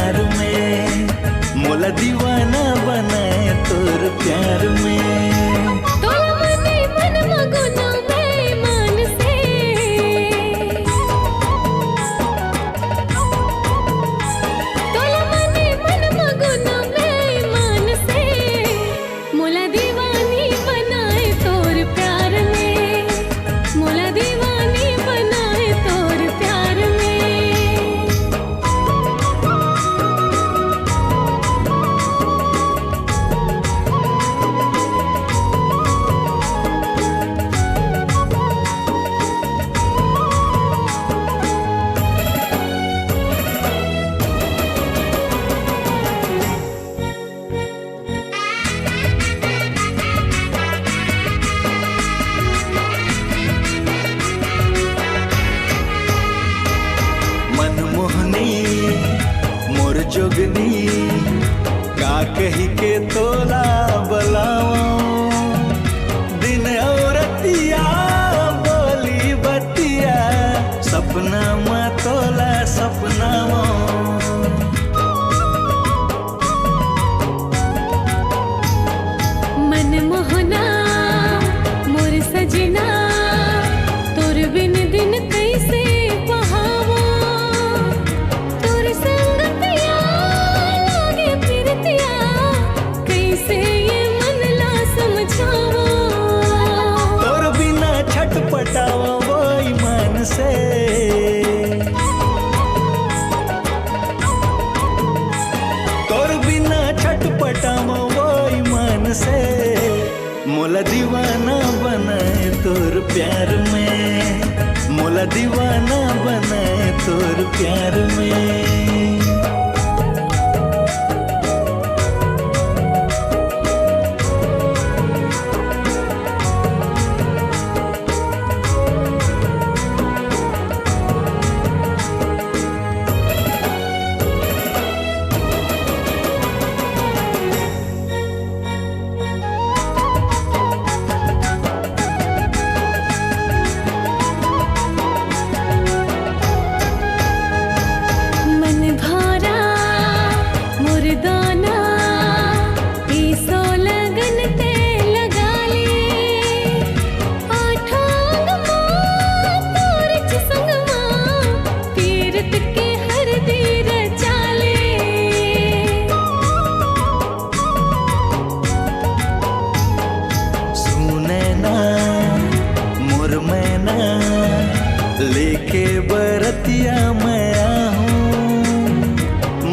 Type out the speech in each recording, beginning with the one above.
प्यार में, मोला दीवाना बनाए तोर प्यार में। मोर जोगनी का कही के तोला बलाओ, दिन औरतिया बोली बतिया, सपना में तोला सपना मन मोहना मोर सजना, तोर बिन दिन कैसे बहावो, तोर संगतिया लागे फिरतिया, कैसे ये मन ला समझावो, तोर बिना छटपटावा वो ईमान से, तोर बिना छटपटावा वो ईमान से, मोला दीवाना बनाए तोर प्यार में, मोला दीवाना बनाए तोर प्यार में। लेके बरतिया मैं आहूं,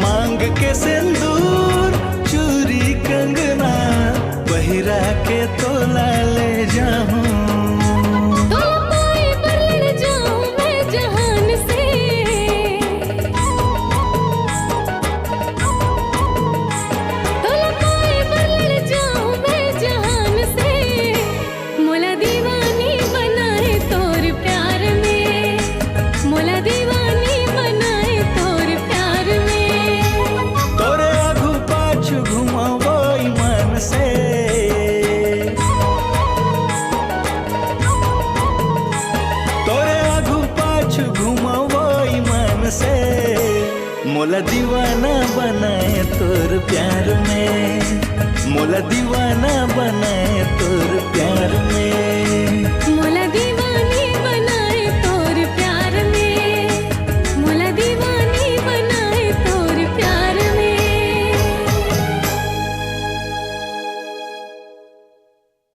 मांग के सिंदूर चूरी कंगना, पहिरा के तोला ले जाऊं, मोला दीवाना बनाए तोर प्यार में, मोला दीवाना बनाए तोर प्यार में।